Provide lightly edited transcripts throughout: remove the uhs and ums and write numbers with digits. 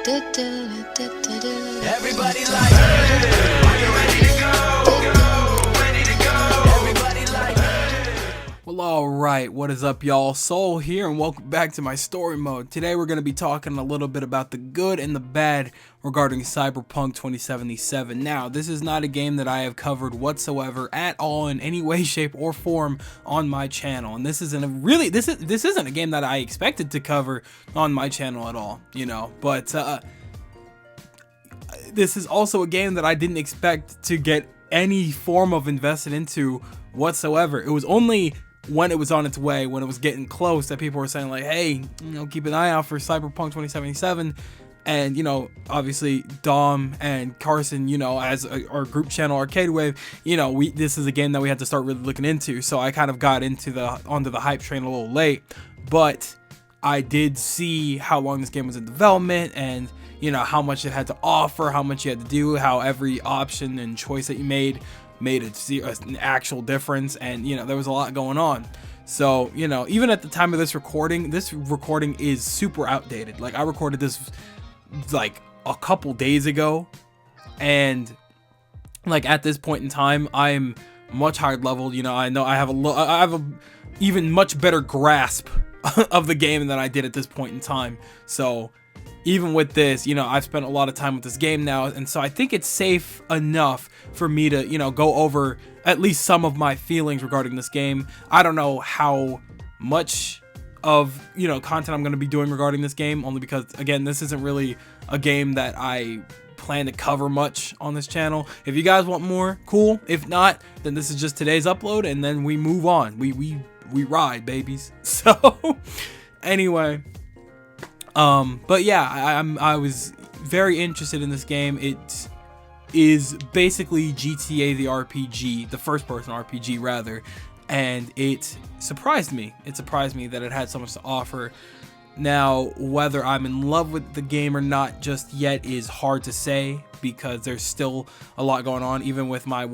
Everybody like, hey, are you ready to go? Ready to go? Everybody like, hey. Well, alright, what is up, y'all? Soul here, and welcome back to my story mode. Today we're going to be talking a little bit about the good and the bad regarding Cyberpunk 2077. Now, this is not a game that I have covered whatsoever at all in any way, shape, or form on my channel. And this isn't a game that I expected to cover on my channel at all, you know. But this is also a game that I didn't expect to get any form of invested into whatsoever. It was only when it was on its way, when it was getting close, that people were saying like, hey, keep an eye out for Cyberpunk 2077. And, obviously Dom and Carson, as our group channel Arcade Wave, this is a game that we had to start really looking into. So I kind of got onto the hype train a little late, but I did see how long this game was in development and, how much it had to offer, how much you had to do, how every option and choice that you made an actual difference. And, there was a lot going on. So, even at the time of this recording is super outdated. Like, I recorded this like a couple days ago, and like at this point in time, I'm much higher level. I know I have a even much better grasp of the game than I did at this point in time. So even with this, I've spent a lot of time with this game now, and so I think it's safe enough for me to, go over at least some of my feelings regarding this game. I don't know how much of, content I'm going to be doing regarding this game, only because, again, this isn't really a game that I plan to cover much on this channel. If you guys want more, cool. If not, then this is just today's upload, and then we move on. We ride, babies. So, anyway. But yeah, I was very interested in this game. It is basically GTA the RPG, the first person RPG rather, and it surprised me. It surprised me that it had so much to offer. Now, whether I'm in love with the game or not just yet is hard to say, because there's still a lot going on, even with my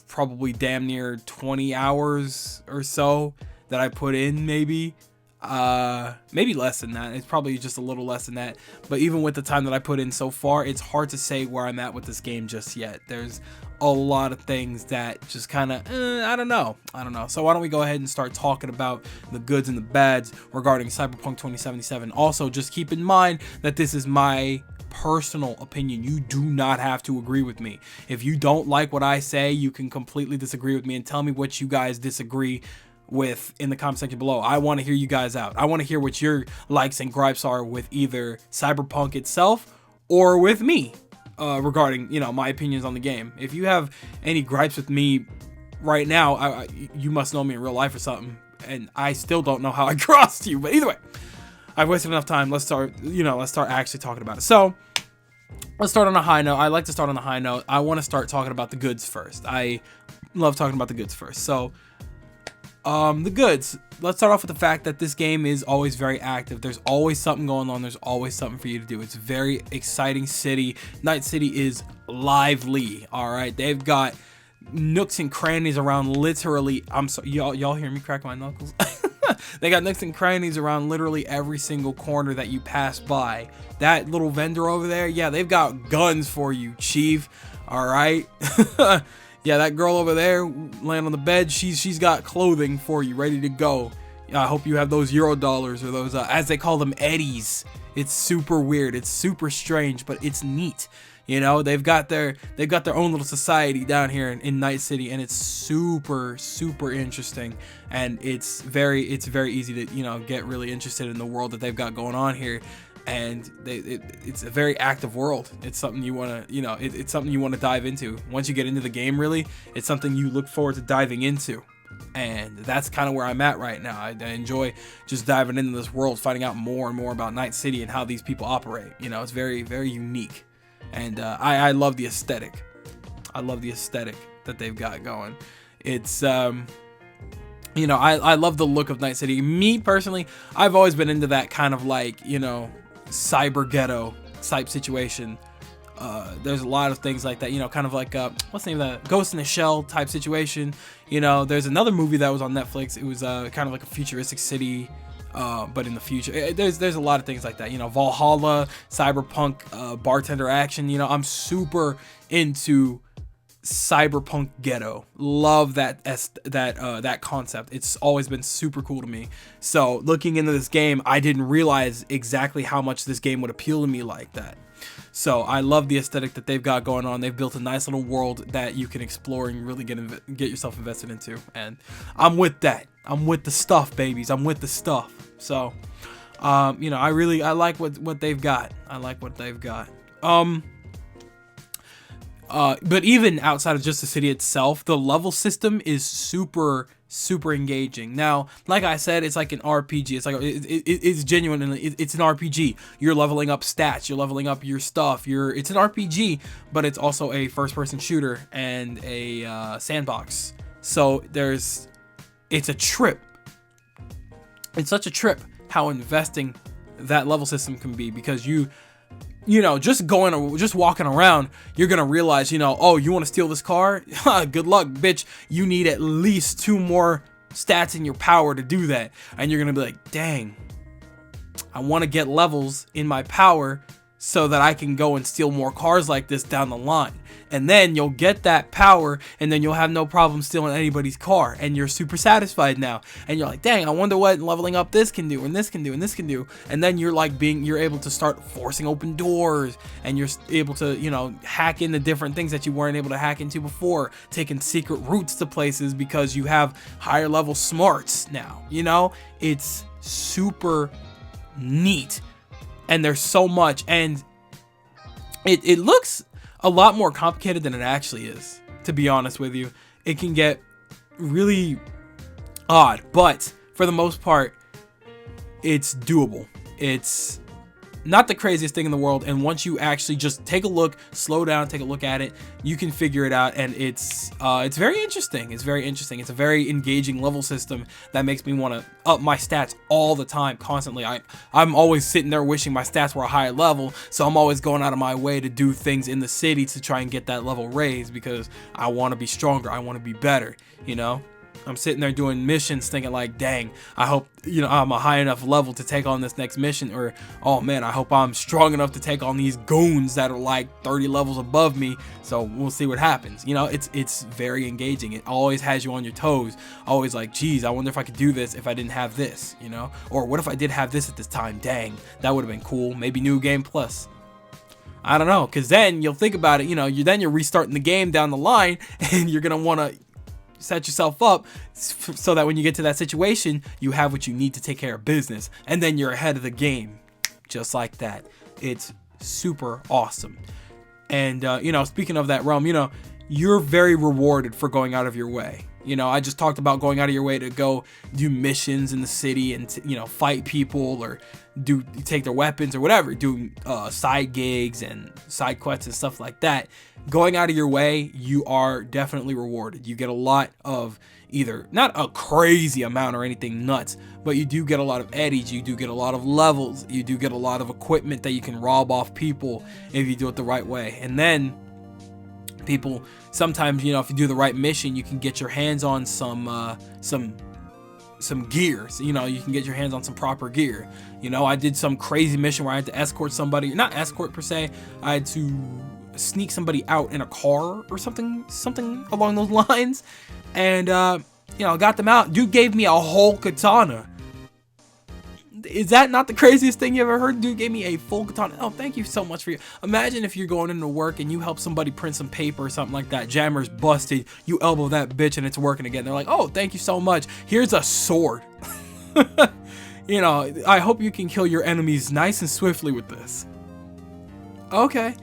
probably damn near 20 hours or so that I put in, maybe less than that. It's probably just a little less than that, but even with the time that I put in so far, it's hard to say where I'm at with this game just yet. There's a lot of things that just kind of I don't know. So why don't we go ahead and start talking about the goods and the bads regarding Cyberpunk 2077. Also, just keep in mind that this is my personal opinion. You do not have to agree with me. If you don't like what I say, you can completely disagree with me and tell me what you guys disagree with in the comment section below. I want to hear you guys out. I want to hear what your likes and gripes are with either Cyberpunk itself or with me regarding, my opinions on the game. If you have any gripes with me right now, you must know me in real life or something, and I still don't know how I crossed you. But either way, I've wasted enough time. Let's start actually talking about it. So let's start on a high note. I like to start on a high note. I want to start talking about the goods first. I love talking about the goods first. So the goods. Let's start off with the fact that this game is always very active. There's always something going on. There's always something for you to do. It's a very exciting city. Night City is lively. All right, they've got nooks and crannies around literally. I'm sorry, y'all hear me crack my knuckles? They got nooks and crannies around literally every single corner that you pass by. That little vendor over there, yeah, they've got guns for you, Chief. All right. Yeah, that girl over there laying on the bed, she's got clothing for you, ready to go. I hope you have those Eurodollars or those, as they call them, Eddies. It's super weird. It's super strange, but it's neat. They've got their own little society down here in Night City, and it's super, super interesting. And it's very easy to, get really interested in the world that they've got going on here. And it's a very active world. It's something you want to, it's something you want to dive into. Once you get into the game, really, it's something you look forward to diving into. And that's kind of where I'm at right now. I enjoy just diving into this world, finding out more and more about Night City and how these people operate. It's very, very unique. And I love the aesthetic. I love the aesthetic that they've got going. It's, I love the look of Night City. Me, personally, I've always been into that kind of cyber ghetto type situation. There's a lot of things like that, kind of like what's the name of that, Ghost in the Shell type situation. There's another movie that was on Netflix. It was kind of like a futuristic city but in the future, there's a lot of things like that. You know, Valhalla, Cyberpunk, bartender action. You know, I'm super into Cyberpunk ghetto. Love that concept. It's always been super cool to me. So looking into this game, I didn't realize exactly how much this game would appeal to me like that. So I love the aesthetic that they've got going on. They've built a nice little world that you can explore and really get yourself invested into. And I'm with that. I'm with the stuff, babies. I'm with the stuff. So, you know, I like what they've got. I like what they've got. But even outside of just the city itself, the level system is super engaging. Now, like I said, it's like an RPG. It's like it's genuine, and it's an RPG. You're leveling up stats. You're leveling up your stuff. It's an RPG, but it's also a first-person shooter and a sandbox. So it's a trip. It's such a trip how investing that level system can be, because you know, just walking around, you're gonna realize, you know, oh, you want to steal this car? Good luck, bitch. You need at least 2 more stats in your power to do that. And you're gonna be like, dang, I want to get levels in my power so that I can go and steal more cars like this down the line. And then you'll get that power, and then you'll have no problem stealing anybody's car, and you're super satisfied now. And you're like, dang, I wonder what leveling up this can do, and this can do, and this can do. And then you're able to start forcing open doors, and you're able to, you know, hack into different things that you weren't able to hack into before, taking secret routes to places because you have higher level smarts now. You know, it's super neat, and there's so much, and it looks a lot more complicated than it actually is, to be honest with you. It can get really odd, but for the most part, it's doable. It's not the craziest thing in the world, and once you actually just take a look, slow down, take a look at it, you can figure it out, and it's very interesting. It's very interesting. It's a very engaging level system that makes me want to up my stats all the time, constantly. I'm always sitting there wishing my stats were a higher level, so I'm always going out of my way to do things in the city to try and get that level raised, because I want to be stronger. I want to be better, you know? I'm sitting there doing missions thinking like, dang, I hope, you know, I'm a high enough level to take on this next mission, or, oh man, I hope I'm strong enough to take on these goons that are like 30 levels above me. So we'll see what happens. You know, it's very engaging. It always has you on your toes. Always like, geez, I wonder if I could do this if I didn't have this, you know? Or what if I did have this at this time? Dang, that would have been cool. Maybe New Game Plus. I don't know, because then you'll think about it, you know, you're restarting the game down the line, and you're going to want to set yourself up so that when you get to that situation, you have what you need to take care of business, and then you're ahead of the game, just like that. It's super awesome. And you know, speaking of that realm, you know, you're very rewarded for going out of your way. You know, I just talked about going out of your way to go do missions in the city and you know, fight people, or take their weapons or whatever, do side gigs and side quests and stuff like that. Going out of your way, you are definitely rewarded. You get a lot of, either not a crazy amount or anything nuts, but you do get a lot of eddies, you do get a lot of levels, you do get a lot of equipment that you can rob off people if you do it the right way. And then people, sometimes, you know, if you do the right mission, you can get your hands on some gear. So, you know, you can get your hands on some proper gear. You know, I did some crazy mission where I had to escort somebody, not escort per se, I had to sneak somebody out in a car or something along those lines, and you know, got them out. Dude gave me a whole katana. Is that not the craziest thing you ever heard? Dude gave me a full katana. Oh, thank you so much for you. Imagine if you're going into work and you help somebody print some paper or something like that. Jammer's busted. You elbow that bitch and it's working again. They're like, oh, thank you so much. Here's a sword. You know, I hope you can kill your enemies nice and swiftly with this. Okay.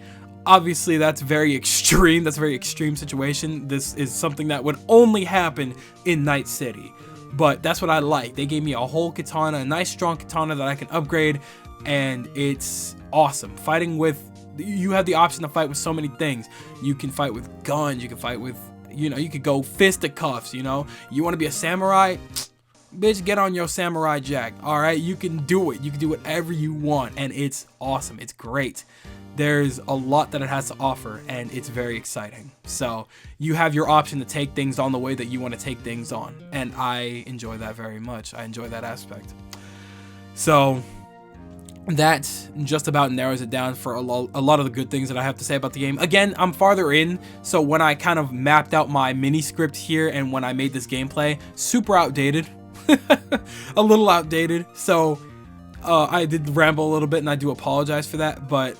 Obviously, that's very extreme. That's a very extreme situation. This is something that would only happen in Night City. But that's what I like. They gave me a whole katana, a nice strong katana that I can upgrade, and it's awesome. Fighting with, you have the option to fight with so many things. You can fight with guns, you can fight with, you know, you could go fisticuffs, you know. You want to be a samurai? Bitch, get on your samurai jack. All right, you can do it. You can do whatever you want, and it's awesome. It's great. There's a lot that it has to offer, and it's very exciting. So you have your option to take things on the way that you want to take things on, and I enjoy that very much. I enjoy that aspect. So that just about narrows it down for a lot of the good things that I have to say about the game. Again, I'm farther in, so when I kind of mapped out my mini script here and when I made this gameplay, super outdated. A little outdated, so I did ramble a little bit, and I do apologize for that, but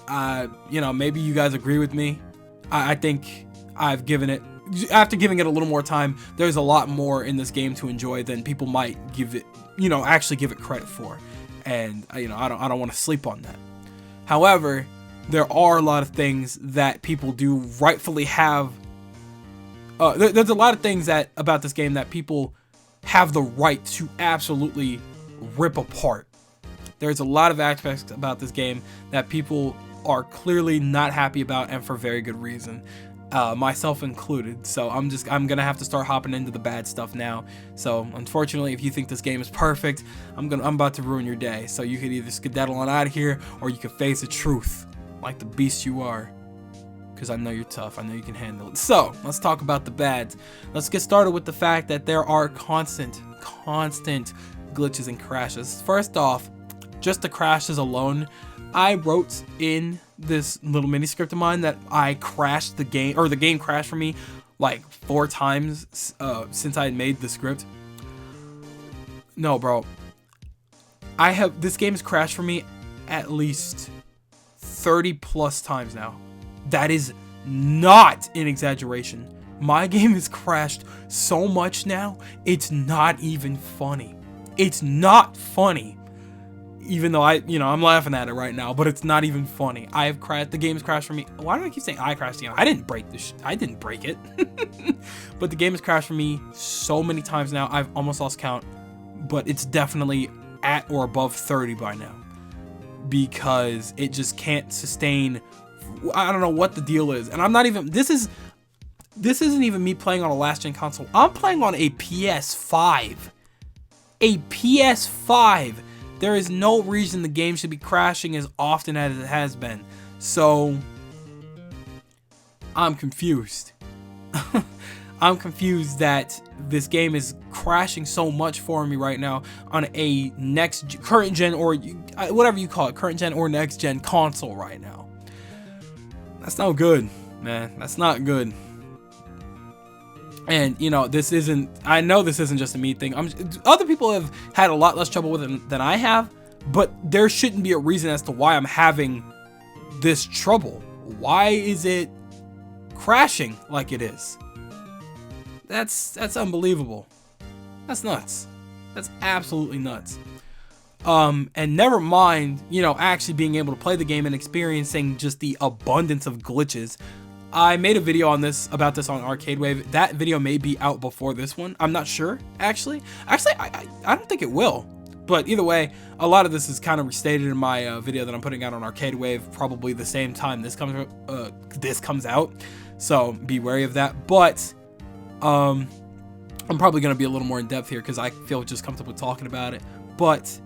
you know, maybe you guys agree with me. I think I've given it, after giving it a little more time, there's a lot more in this game to enjoy than people might give it, you know, actually give it credit for. And you know, I don't want to sleep on that. However, there are a lot of things that people do rightfully have. There's a lot of things that about this game that people have the right to absolutely rip apart. There's a lot of aspects about this game that people are clearly not happy about, and for very good reason. Myself included. So I'm gonna have to start hopping into the bad stuff now. So unfortunately, if you think this game is perfect, I'm about to ruin your day. So you could either skedaddle on out of here, or you could face the truth like the beast you are. Because I know you're tough. I know you can handle it. So let's talk about the bads. Let's get started with the fact that there are constant glitches and crashes. First off, just the crashes alone, I wrote in this little mini script of mine that I crashed the game, or the game crashed for me like 4 times since I had made the script. No, bro. This game has crashed for me at least 30 plus times now. That is not an exaggeration. My game has crashed so much now, it's not even funny. It's not funny. Even though I'm laughing at it right now, but it's not even funny. I have crashed. The game has crashed for me. Why do I keep saying I crashed the game? I didn't break this. I didn't break it. But the game has crashed for me so many times now. I've almost lost count, but it's definitely at or above 30 by now, because it just can't sustain. I don't know what the deal is, and I'm not even. This isn't even me playing on a last gen console. I'm playing on a PS5. A PS5. There is no reason the game should be crashing as often as it has been. So, I'm confused. I'm confused that this game is crashing so much for me right now on a current gen, or whatever you call it, current gen or next gen console right now. That's not good, man. That's not good. And you know, I know this isn't just a me thing. Other people have had a lot less trouble with it than I have, but there shouldn't be a reason as to why I'm having this trouble. Why is it crashing like it is? That's unbelievable. That's nuts. That's absolutely nuts. And never mind, you know, actually being able to play the game and experiencing just the abundance of glitches. I made a video about this on Arcade Wave. That video may be out before this one. I'm not sure, actually. I don't think it will. But either way, a lot of this is kind of restated in my video that I'm putting out on Arcade Wave, probably the same time this comes out. So be wary of that. But I'm probably going to be a little more in depth here because I feel just comfortable talking about it. But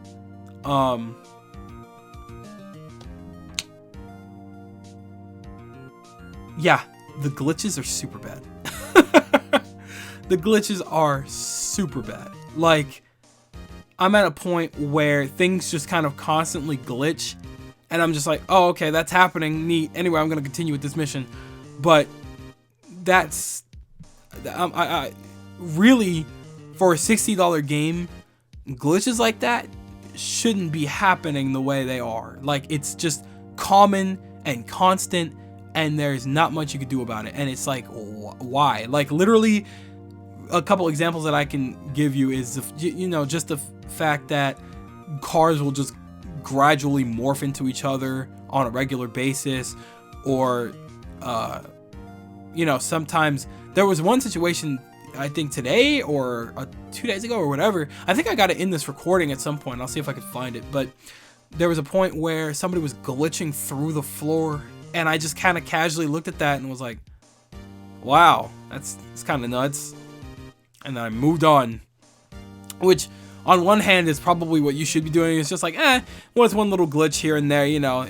yeah, the glitches are super bad. The glitches are super bad. Like, I'm at a point where things just kind of constantly glitch, and I'm just like, oh, okay, that's happening, neat. Anyway, I'm gonna continue with this mission. But that's, I really, for a $60 game, glitches like that shouldn't be happening the way they are. Like, it's just common and constant, and there's not much you could do about it. And it's like, why? Like, literally, a couple examples that I can give you is, you know, just the fact that cars will just gradually morph into each other on a regular basis, or you know, sometimes there was one situation, I think today or 2 days ago or whatever. I think I got it in this recording at some point. I'll see if I can find it. But there was a point where somebody was glitching through the floor, and I just kind of casually looked at that and was like, wow, it's kind of nuts. And then I moved on, which on one hand is probably what you should be doing. It's just like, well, it's one little glitch here and there, you know,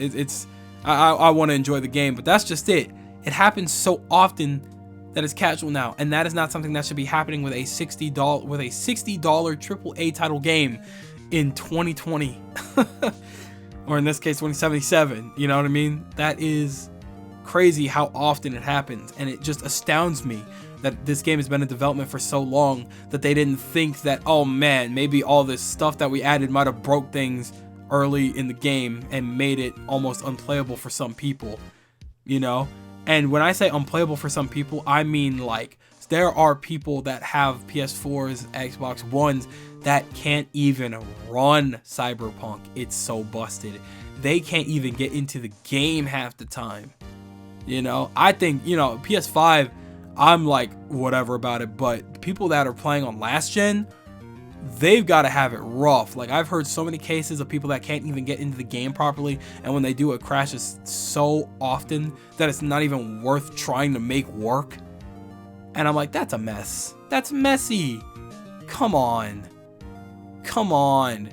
I want to enjoy the game, but that's just it. It happens so often that it's casual now, and that is not something that should be happening with a $60 AAA title game. in 2020, or in this case 2077. You know what I mean? That is crazy how often it happens, and it just astounds me that this game has been in development for so long that they didn't think that, oh man, maybe all this stuff that we added might have broke things early in the game and made it almost unplayable for some people, you know? And when I say unplayable for some people, I mean like there are people that have PS4s, Xbox Ones that can't even run Cyberpunk. It's so busted. They can't even get into the game half the time. You know, I think, you know, PS5, I'm like whatever about it, but people that are playing on last gen, they've got to have it rough. Like, I've heard so many cases of people that can't even get into the game properly, and when they do, it crashes so often that it's not even worth trying to make work. And I'm like, that's a mess. That's messy. Come on. Come on.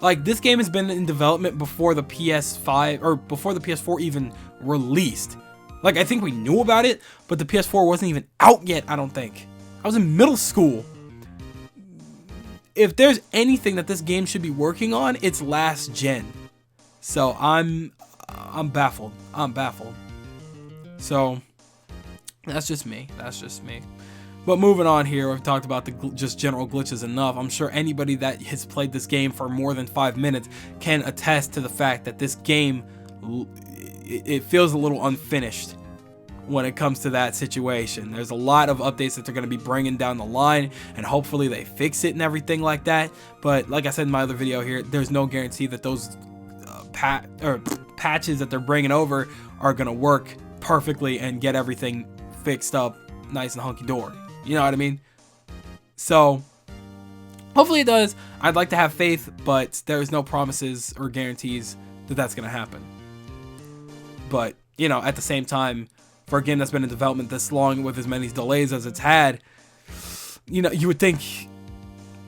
Like, this game has been in development before the PS5 or before the PS4 even released. Like, I think we knew about it, but the PS4 wasn't even out yet, I don't think. I was in middle school. If there's anything that this game should be working on, it's last gen. So I'm baffled. I'm baffled. So that's just me. That's just me. But moving on here, we've talked about the just general glitches enough. I'm sure anybody that has played this game for more than 5 minutes can attest to the fact that this game, it feels a little unfinished when it comes to that situation. There's a lot of updates that they're going to be bringing down the line, and hopefully they fix it and everything like that. But like I said in my other video here, there's no guarantee that those patches that they're bringing over are going to work perfectly and get everything fixed up nice and hunky-dory. You know what I mean? So hopefully it does. I'd like to have faith, but there's no promises or guarantees that that's going to happen. But, you know, at the same time, for a game that's been in development this long with as many delays as it's had, you know, you would think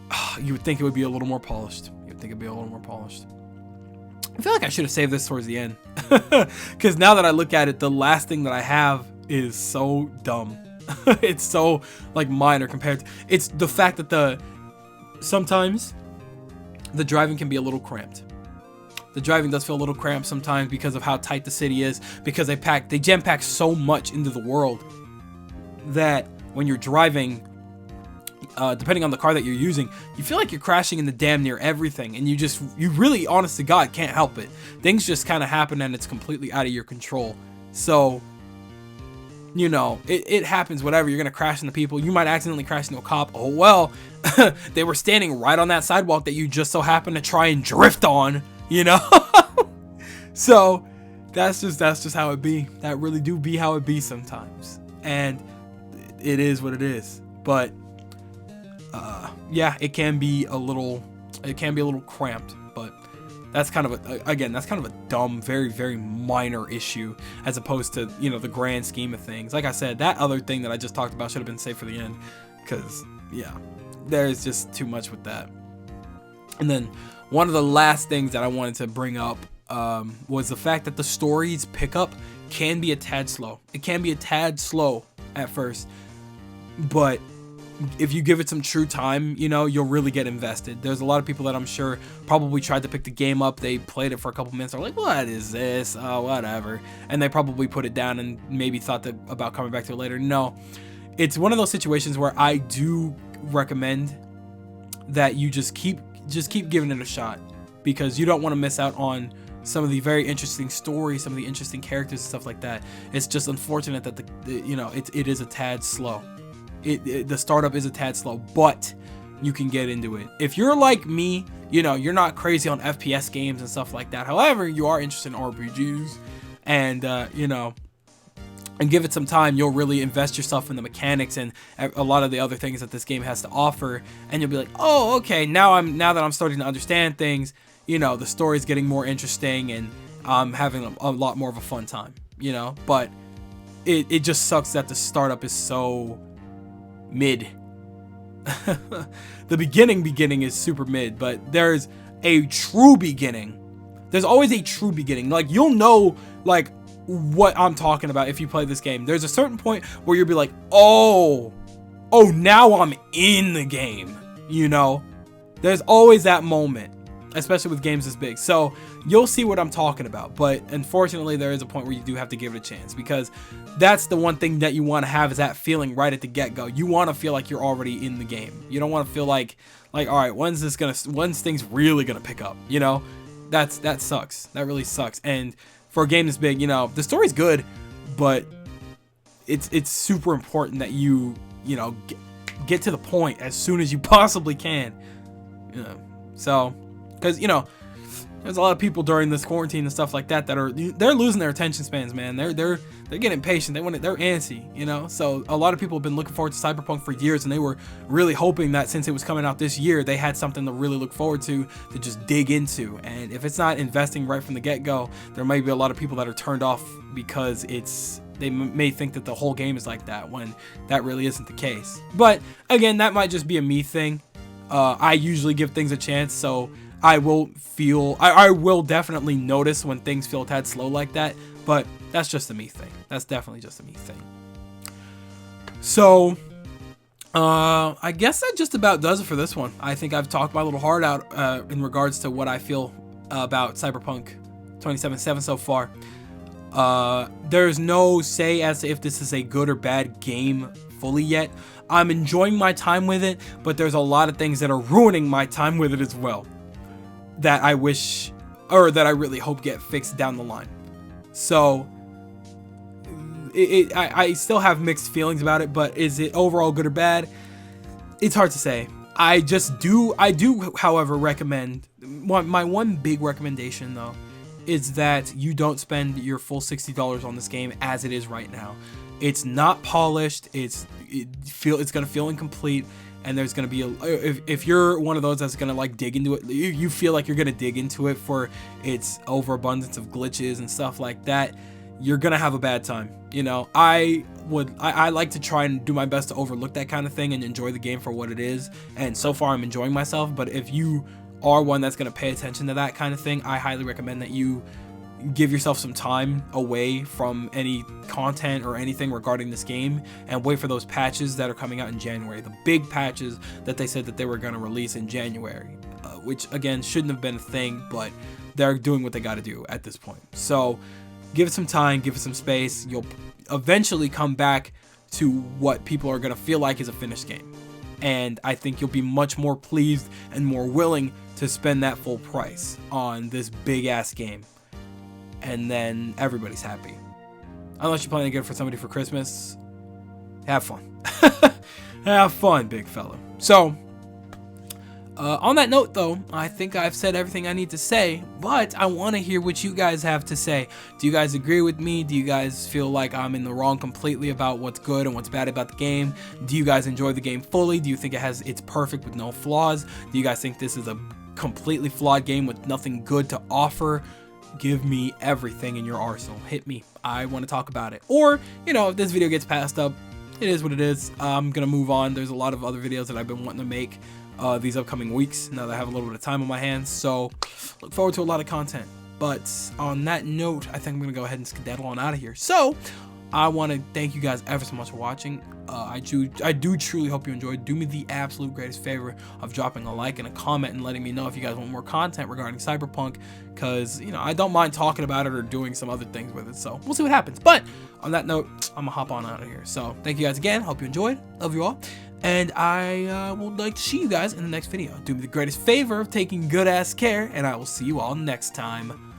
it would be a little more polished. You would think it'd be a little more polished. I feel like I should have saved this towards the end, because now that I look at it, the last thing that I have is so dumb. It's so like minor compared to, it's the fact that sometimes the driving can be a little cramped. The driving does feel a little cramped sometimes because of how tight the city is, because they jam pack so much into the world that when you're driving, depending on the car that you're using, you feel like you're crashing into damn near everything, and you really, honest to God, can't help it. Things just kind of happen and it's completely out of your control. So, you know, it happens, whatever. You're going to crash into people. You might accidentally crash into a cop. Oh, well, they were standing right on that sidewalk that you just so happened to try and drift on, you know? So that's just how it be. That really do be how it be sometimes. And it is what it is. But yeah, it can be a little cramped, but that's kind of a dumb, very, very minor issue as opposed to, you know, the grand scheme of things. Like I said, that other thing that I just talked about should have been saved for the end, because yeah, there's just too much with that. And then one of the last things that I wanted to bring up was the fact that the story's pickup can be a tad slow. It can be a tad slow at first, but if you give it some true time, you know, you'll really get invested. There's a lot of people that I'm sure probably tried to pick the game up. They played it for a couple minutes. They're like, what is this? Oh, whatever. And they probably put it down and maybe thought about coming back to it later. No, it's one of those situations where I do recommend that you just keep giving it a shot, because you don't want to miss out on some of the very interesting stories, some of the interesting characters and stuff like that. It's just unfortunate that it is a tad slow. The startup is a tad slow, but you can get into it. If you're like me, you know, you're not crazy on FPS games and stuff like that. However, you are interested in RPGs, and you know, and give it some time, you'll really invest yourself in the mechanics and a lot of the other things that this game has to offer, and you'll be like, oh, okay, now that I'm starting to understand things, you know, the story's getting more interesting, and I'm having a lot more of a fun time, you know. But it just sucks that the startup is so mid. The beginning is super mid, but there's a true beginning. There's always a true beginning. Like, you'll know like what I'm talking about if you play this game. There's a certain point where you'll be like, oh, now I'm in the game, you know. There's always that moment. especially with games this big. So you'll see what I'm talking about. But unfortunately, there is a point where you do have to give it a chance, because that's the one thing that you want to have, is that feeling right at the get-go. You want to feel like you're already in the game. You don't want to feel like all right, when's things really gonna pick up? You know, that sucks. That really sucks. And for a game this big, you know, the story's good, but it's super important that you know, get to the point as soon as you possibly can. You know, so, because, you know, there's a lot of people during this quarantine and stuff like that they're losing their attention spans, man. They're getting impatient. They're antsy, you know. So a lot of people have been looking forward to Cyberpunk for years, and they were really hoping that since it was coming out this year, they had something to really look forward to just dig into. And if it's not investing right from the get-go, there might be a lot of people that are turned off because they may think that the whole game is like that, when that really isn't the case. But again, that might just be a me thing. I usually give things a chance, so I will definitely notice when things feel a tad slow like that, but that's just a me thing. That's definitely just a me thing. So, I guess that just about does it for this one. I think I've talked my little heart out in regards to what I feel about Cyberpunk 2077 so far. There's no say as to if this is a good or bad game fully yet. I'm enjoying my time with it, but there's a lot of things that are ruining my time with it as well, that I wish, or that I really hope get fixed down the line. So I still have mixed feelings about it, but is it overall good or bad? It's hard to say. I do, however, recommend, my one big recommendation though, is that you don't spend your full $60 on this game as it is right now. It's not polished. It's gonna feel incomplete, and there's gonna be if you're one of those that's gonna like dig into it, you feel like you're gonna dig into it for its overabundance of glitches and stuff like that, you're gonna have a bad time. You know, I like to try and do my best to overlook that kind of thing and enjoy the game for what it is, and so far I'm enjoying myself. But if you are one that's gonna pay attention to that kind of thing, I highly recommend that you give yourself some time away from any content or anything regarding this game, and wait for those patches that are coming out in January, the big patches that they said that they were going to release in January, which again shouldn't have been a thing, but they're doing what they got to do at this point. So give it some time, give it some space. You'll eventually come back to what people are going to feel like is a finished game, and I think you'll be much more pleased and more willing to spend that full price on this big ass game. And then everybody's happy. Unless you're planning to get it for somebody for Christmas. Have fun. Have fun, big fella. So, on that note though, I think I've said everything I need to say, but I want to hear what you guys have to say. Do you guys agree with me? Do you guys feel like I'm in the wrong completely about what's good and what's bad about the game? Do you guys enjoy the game fully? Do you think it's perfect with no flaws? Do you guys think this is a completely flawed game with nothing good to offer? Give me everything in your arsenal. Hit me. I want to talk about it. Or, you know, if this video gets passed up, it is what it is. I'm going to move on. There's a lot of other videos that I've been wanting to make these upcoming weeks, now that I have a little bit of time on my hands. So, look forward to a lot of content. But on that note, I think I'm going to go ahead and skedaddle on out of here. So, I want to thank you guys ever so much for watching. I do truly hope you enjoyed. Do me the absolute greatest favor of dropping a like and a comment and letting me know if you guys want more content regarding Cyberpunk, because, you know, I don't mind talking about it or doing some other things with it. So we'll see what happens. But on that note, I'm gonna hop on out of here. So thank you guys again. Hope you enjoyed. Love you all. And I would like to see you guys in the next video. Do me the greatest favor of taking good ass care, and I will see you all next time.